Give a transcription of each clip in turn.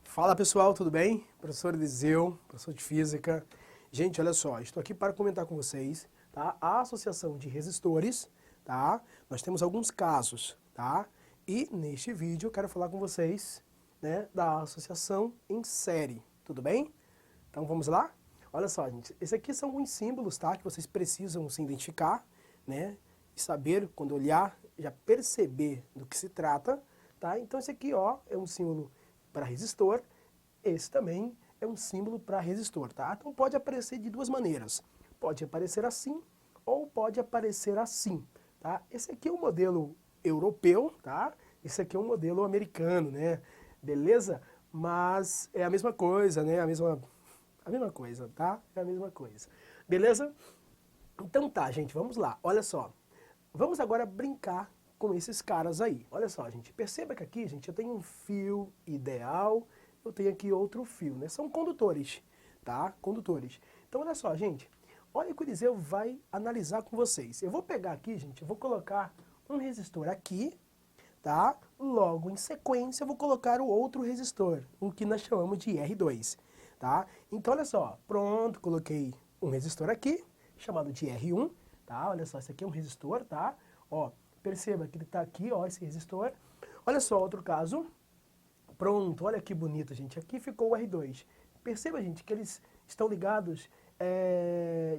Fala pessoal, tudo bem? Professor Eliseu, professor de Física. Gente, olha só, estou aqui para comentar com vocês, tá? A associação de resistores, tá? Nós temos alguns casos, tá? E neste vídeo eu quero falar com vocês, né, da associação em série, tudo bem? Então vamos lá? Olha só, gente, esses aqui são alguns símbolos, tá? Que vocês precisam se identificar, né? E saber, quando olhar, já perceber do que se trata, tá? Então esse aqui, ó, é um símbolo para resistor, esse também é um símbolo para resistor, tá? Então pode aparecer de duas maneiras. Pode aparecer assim ou pode aparecer assim, tá? Esse aqui é um modelo europeu, tá? Esse aqui é um modelo americano, né? Beleza? Mas é a mesma coisa, né? A mesma coisa, tá? É a mesma coisa. Beleza? Então tá, gente, vamos lá. Olha só. Vamos agora brincar com esses caras aí. Olha só, gente. Perceba que aqui, gente, eu tenho um fio ideal, eu tenho aqui outro fio, né? São condutores, tá? Condutores. Então, olha só, gente. Olha o que o Eliseu vai analisar com vocês. Eu vou pegar aqui, gente, eu vou colocar um resistor aqui, tá? Logo em sequência, eu vou colocar o outro resistor, o que nós chamamos de R2, tá? Então, olha só. Pronto, coloquei um resistor aqui, chamado de R1, tá? Olha só, esse aqui é um resistor, tá? Ó, perceba que ele tá aqui, ó, esse resistor. Olha só, outro caso. Pronto, olha que bonito, gente. Aqui ficou o R2. Perceba, gente, que eles estão ligados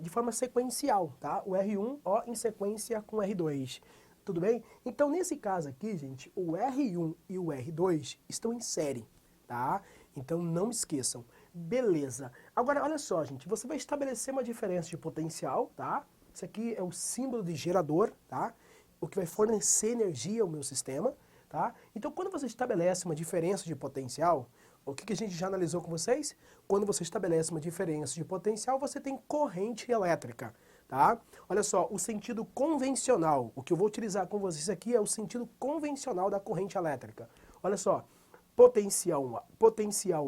de forma sequencial, tá? O R1, ó, em sequência com o R2. Tudo bem? Então, nesse caso aqui, gente, o R1 e o R2 estão em série, tá? Então, não esqueçam. Beleza. Agora, olha só, gente, você vai estabelecer uma diferença de potencial, tá? Isso aqui é o símbolo de gerador, tá? O que vai fornecer energia ao meu sistema, tá? Então, quando você estabelece uma diferença de potencial, o que a gente já analisou com vocês? Quando você estabelece uma diferença de potencial, você tem corrente elétrica, tá? Olha só, o sentido convencional, o que eu vou utilizar com vocês aqui é o sentido convencional da corrente elétrica. Olha só, potencial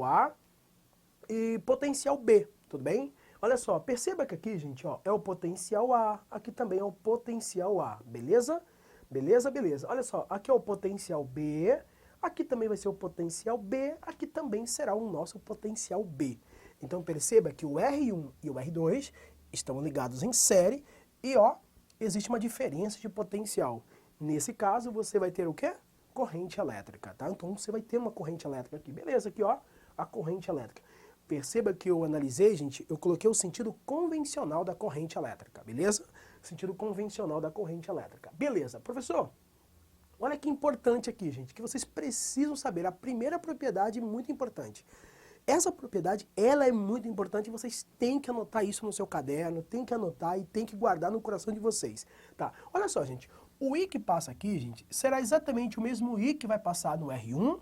A e potencial B, tudo bem? Olha só, perceba que aqui, gente, ó, é o potencial A, aqui também é o potencial A, beleza? Beleza, beleza. Olha só, aqui é o potencial B, aqui também vai ser o potencial B, aqui também será o nosso potencial B. Então perceba que o R1 e o R2 estão ligados em série e, ó, existe uma diferença de potencial. Nesse caso, você vai ter o quê? Corrente elétrica, tá? Então você vai ter uma corrente elétrica aqui. Beleza, aqui, ó, a corrente elétrica. Perceba que eu analisei, gente, eu coloquei o sentido convencional da corrente elétrica, beleza? Sentido convencional da corrente elétrica. Beleza, professor, olha que importante aqui, gente, que vocês precisam saber. A primeira propriedade muito importante. Essa propriedade, ela é muito importante e vocês têm que anotar isso no seu caderno, tem que anotar e tem que guardar no coração de vocês, tá? Olha só, gente, o I que passa aqui, gente, será exatamente o mesmo I que vai passar no R1,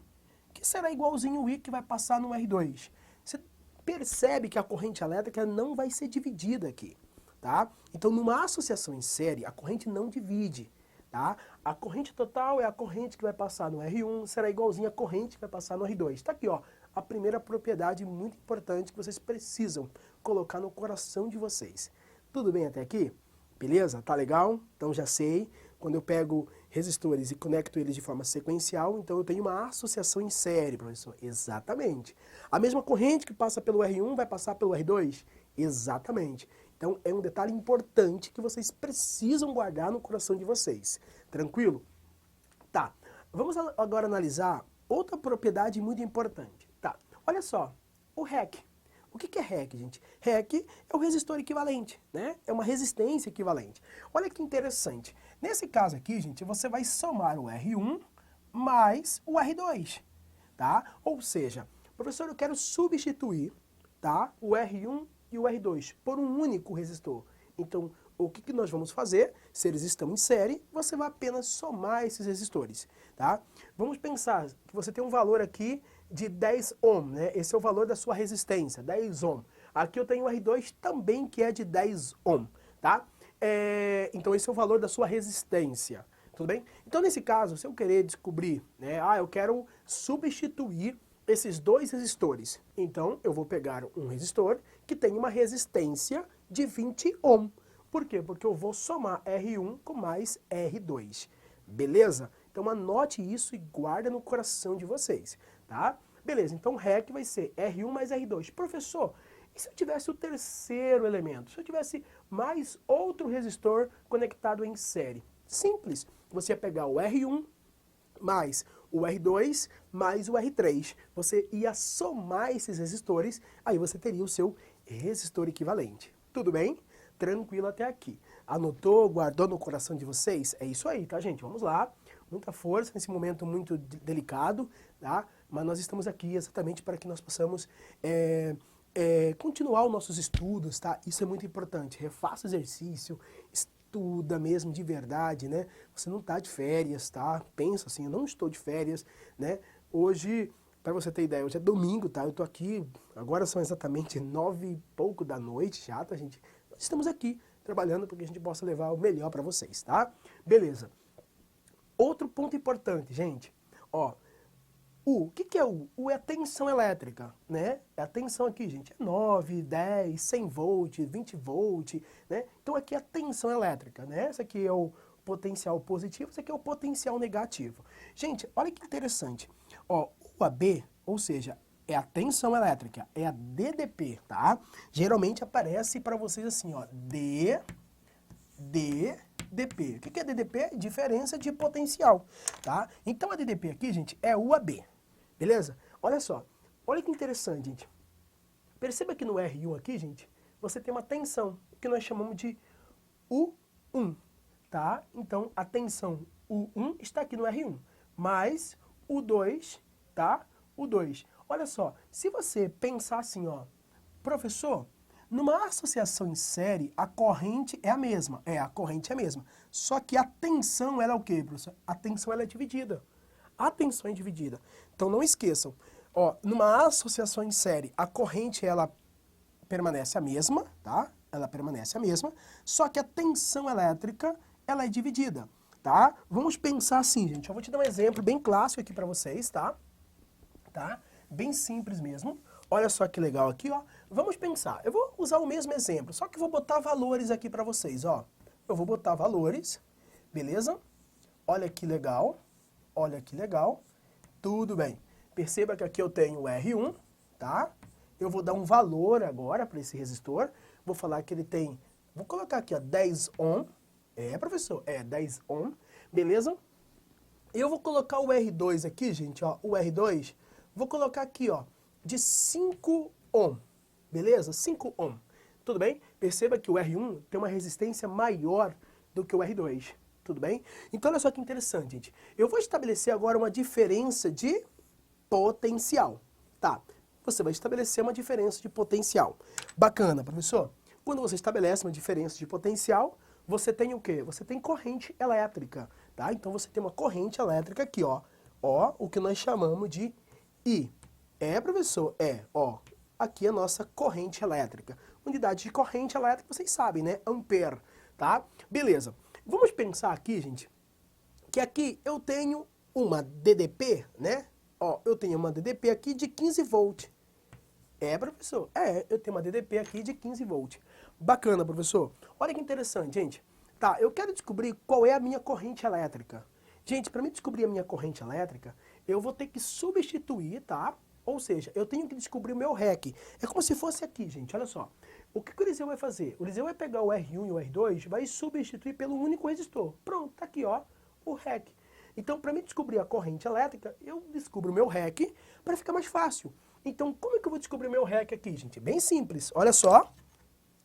que será igualzinho o I que vai passar no R2. Você percebe que a corrente elétrica não vai ser dividida aqui, tá? Então, numa associação em série, a corrente não divide, tá? A corrente total é a corrente que vai passar no R1, será igualzinha a corrente que vai passar no R2. Tá aqui, ó, a primeira propriedade muito importante que vocês precisam colocar no coração de vocês. Tudo bem até aqui? Beleza? Tá legal? Então já sei. Quando eu pego resistores e conecto eles de forma sequencial, então eu tenho uma associação em série, professor. Exatamente. A mesma corrente que passa pelo R1 vai passar pelo R2? Exatamente. Então é um detalhe importante que vocês precisam guardar no coração de vocês. Tranquilo? Tá. Vamos agora analisar outra propriedade muito importante. Tá. Olha só, o REC. O que é REC, gente? REC é o resistor equivalente, né? É uma resistência equivalente. Olha que interessante. Nesse caso aqui, gente, você vai somar o R1 mais o R2, tá? Ou seja, professor, eu quero substituir, tá, o R1 e o R2 por um único resistor. Então, o que nós vamos fazer? Se eles estão em série, você vai apenas somar esses resistores, tá? Vamos pensar que você tem um valor aqui de 10 ohm, né? Esse é o valor da sua resistência, 10 ohm. Aqui eu tenho o R2 também que é de 10 ohm, tá? Então esse é o valor da sua resistência, tudo bem? Então nesse caso, se eu querer descobrir, né? Eu quero substituir esses dois resistores. Então eu vou pegar um resistor que tem uma resistência de 20 ohm. Por quê? Porque eu vou somar R1 com mais R2. Beleza? Então anote isso e guarda no coração de vocês, tá? Beleza, então REC vai ser R1 mais R2. Professor, e se eu tivesse o terceiro elemento? Se eu tivesse mais outro resistor conectado em série? Simples, você ia pegar o R1 mais o R2 mais o R3. Você ia somar esses resistores, aí você teria o seu resistor equivalente. Tudo bem? Tranquilo até aqui. Anotou, guardou no coração de vocês? É isso aí, tá, gente? Vamos lá. Muita força nesse momento muito delicado, tá? Mas nós estamos aqui exatamente para que nós possamos continuar os nossos estudos, tá? Isso é muito importante. Refaça o exercício, estuda mesmo de verdade, né? Você não está de férias, tá? Pensa assim, eu não estou de férias, né? Hoje, para você ter ideia, hoje é domingo, tá? Eu tô aqui, agora são exatamente 9h pouco da noite já, tá, gente? Nós estamos aqui trabalhando para que a gente possa levar o melhor para vocês, tá? Beleza. Outro ponto importante, gente, ó, o que é U? U é a tensão elétrica, né? A tensão aqui, gente, é 9, 10, 100 volts, 20 volts, né? Então aqui é a tensão elétrica, né? Esse aqui é o potencial positivo, esse aqui é o potencial negativo. Gente, olha que interessante. Ó, o AB, ou seja, é a tensão elétrica, é a DDP, tá? Geralmente aparece para vocês assim, ó, DDP. O que é DDP? Diferença de potencial, tá? Então a DDP aqui, gente, é UAB, beleza? Olha só, olha que interessante, gente. Perceba que no R1 aqui, gente, você tem uma tensão, que nós chamamos de U1, tá? Então a tensão U1 está aqui no R1, mais U2, tá? U2. Olha só, se você pensar assim, ó, professor, numa associação em série, a corrente é a mesma. A corrente é a mesma. Só que a tensão, ela é o quê, professor? A tensão, ela é dividida. A tensão é dividida. Então, não esqueçam. Ó, numa associação em série, a corrente, ela permanece a mesma, tá? Ela permanece a mesma. Só que a tensão elétrica, ela é dividida, tá? Vamos pensar assim, gente. Eu vou te dar um exemplo bem clássico aqui para vocês, tá? Bem simples mesmo. Olha só que legal aqui, ó. Vamos pensar. Eu vou usar o mesmo exemplo, só que vou botar valores aqui para vocês, ó. Eu vou botar valores, beleza? Olha que legal. Olha que legal. Tudo bem. Perceba que aqui eu tenho o R1, tá? Eu vou dar um valor agora para esse resistor. Vou falar que ele tem... Vou colocar aqui, ó, 10 ohm. Professor, 10 ohm. Beleza? Eu vou colocar o R2 aqui, gente, ó. O R2, vou colocar aqui, ó, de 5 ohm, beleza? 5 ohm, tudo bem? Perceba que o R1 tem uma resistência maior do que o R2, tudo bem? Então olha só que interessante, gente. Eu vou estabelecer agora uma diferença de potencial, tá? Você vai estabelecer uma diferença de potencial. Bacana, professor. Quando você estabelece uma diferença de potencial, você tem o quê? Você tem corrente elétrica, tá? Então você tem uma corrente elétrica aqui, ó. Ó, o que nós chamamos de I. Professor, ó, aqui é a nossa corrente elétrica. Unidade de corrente elétrica, vocês sabem, né? Ampere, tá? Beleza. Vamos pensar aqui, gente, que aqui eu tenho uma DDP, né? Ó, eu tenho uma DDP aqui de 15 volts. Professor? Eu tenho uma DDP aqui de 15 volts. Bacana, professor. Olha que interessante, gente. Tá, eu quero descobrir qual é a minha corrente elétrica. Gente, para mim descobrir a minha corrente elétrica, eu vou ter que substituir, tá? Ou seja, eu tenho que descobrir o meu REC. É como se fosse aqui, gente, olha só. O que o Eliseu vai fazer? O Eliseu vai pegar o R1 e o R2, vai substituir pelo único resistor. Pronto, tá aqui, ó, o REC. Então, para mim descobrir a corrente elétrica, eu descubro o meu REC para ficar mais fácil. Então, como é que eu vou descobrir o meu REC aqui, gente? Bem simples, olha só.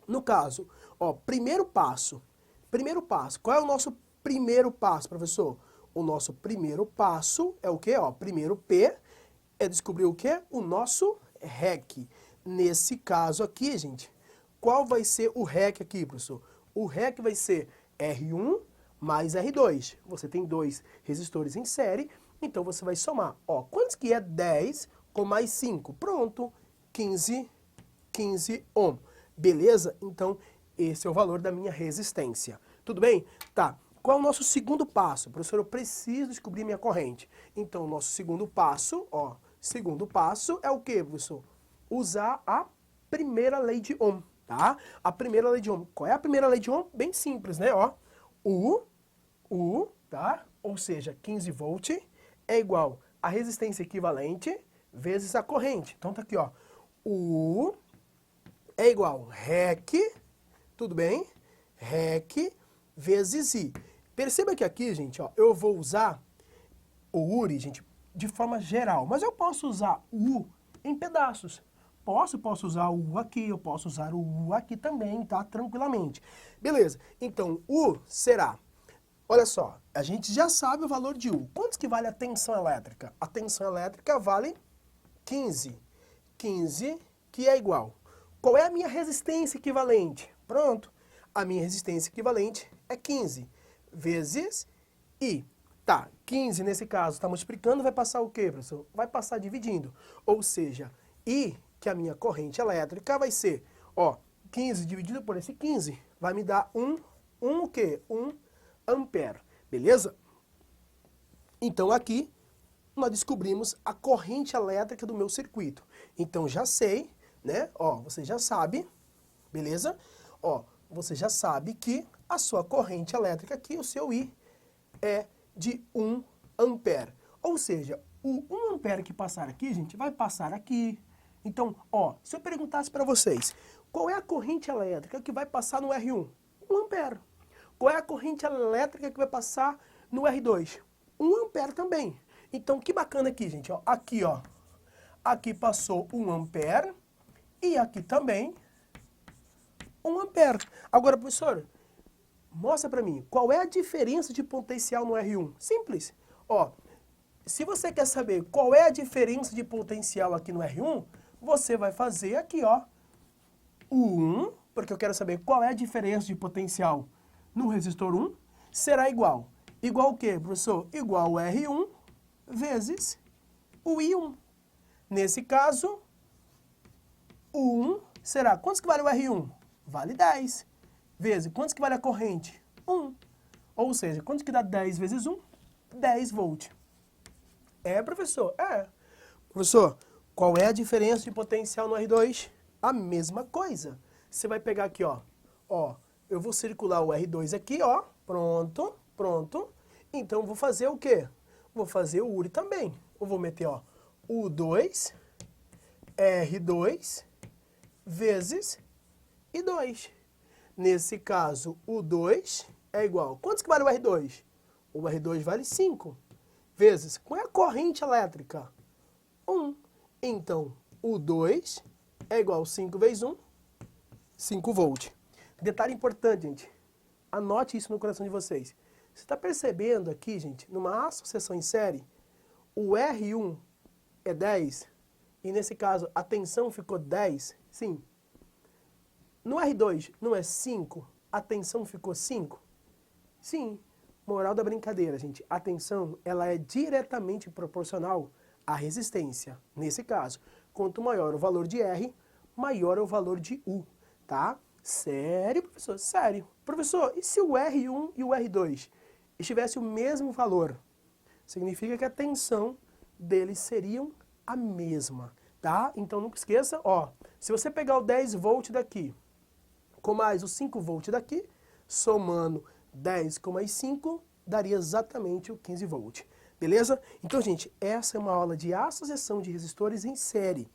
No caso, ó, primeiro passo. Qual é o nosso primeiro passo, professor? O nosso primeiro passo é o quê? Ó, primeiro P é descobrir o quê? O nosso REC. Nesse caso aqui, gente, qual vai ser o REC aqui, professor? O REC vai ser R1 mais R2. Você tem dois resistores em série, então você vai somar. Ó, quantos que é 10 com mais 5? Pronto, 15 ohm. Beleza? Então, esse é o valor da minha resistência. Tudo bem? Tá. Qual é o nosso segundo passo? Professor, eu preciso descobrir minha corrente. Então, o nosso segundo passo, ó, segundo passo é o quê, professor? Usar a primeira lei de Ohm, tá? A primeira lei de Ohm. Qual é a primeira lei de Ohm? Bem simples, né? Ó, tá? Ou seja, 15 volt é igual a resistência equivalente vezes a corrente. Então tá aqui, ó. U é igual REC, tudo bem? REC vezes I. Perceba que aqui, gente, ó, eu vou usar o URI, gente, de forma geral. Mas eu posso usar o U em pedaços. Posso usar o U aqui, eu posso usar o U aqui também, tá? Tranquilamente. Beleza. Então, U será... Olha só, a gente já sabe o valor de U. Quanto que vale a tensão elétrica? A tensão elétrica vale 15. 15, que é igual. Qual é a minha resistência equivalente? Pronto. A minha resistência equivalente é 15 vezes I. Tá, 15 nesse caso, está multiplicando, vai passar o quê, professor? Vai passar dividindo. Ou seja, I, que é a minha corrente elétrica, vai ser, ó, 15 dividido por esse 15, vai me dar o quê? 1 ampere, beleza? Então aqui, nós descobrimos a corrente elétrica do meu circuito. Então já sei, né? Ó, você já sabe, beleza? Ó, você já sabe que a sua corrente elétrica aqui, o seu I, é de 1 ampere. Ou seja, o 1 ampere que passar aqui, gente, vai passar aqui. Então, ó, se eu perguntasse para vocês, qual é a corrente elétrica que vai passar no R1? 1 ampere. Qual é a corrente elétrica que vai passar no R2? 1 ampere também. Então, que bacana aqui, gente, ó. Aqui, ó. Aqui passou 1 ampere e aqui também 1 ampere. Agora, professor, mostra para mim, qual é a diferença de potencial no R1? Simples. Ó, se você quer saber qual é a diferença de potencial aqui no R1, você vai fazer aqui, ó, o 1, porque eu quero saber qual é a diferença de potencial no resistor 1, será igual. Igual o quê, professor? Igual o R1 vezes o I1. Nesse caso, o 1 será, quantos que vale o R1? Vale 10. Vezes, quantos que vale a corrente? 1. Ou seja, quanto que dá 10 vezes 1? 10 volts. É, professor? É. Professor, qual é a diferença de potencial no R2? A mesma coisa. Você vai pegar aqui, ó. Ó, eu vou circular o R2 aqui, ó. Pronto, pronto. Então, eu vou fazer o quê? Vou fazer o URI também. Eu vou meter, ó, U2, R2, vezes I2. Nesse caso, o 2 é igual. Quantos que vale o R2? O R2 vale 5. Vezes, qual é a corrente elétrica? 1. Então, o 2 é igual a 5 vezes 1, 5 volts. Detalhe importante, gente. Anote isso no coração de vocês. Você está percebendo aqui, gente, numa associação em série, o R1 é 10, e nesse caso a tensão ficou 10? Sim. No R2 não é 5, a tensão ficou 5? Sim. Moral da brincadeira, gente. A tensão, ela é diretamente proporcional à resistência. Nesse caso, quanto maior o valor de R, maior é o valor de U, tá? Sério, professor? Sério. Professor, e se o R1 e o R2 estivessem o mesmo valor? Significa que a tensão deles seriam a mesma, tá? Então, nunca esqueça, ó, se você pegar o 10 volt daqui, com mais os 5 volts daqui, somando 10 com mais 5, daria exatamente o 15 volts. Beleza? Então, gente, essa é uma aula de associação de resistores em série,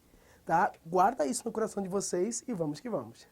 tá? Guarda isso no coração de vocês e vamos que vamos.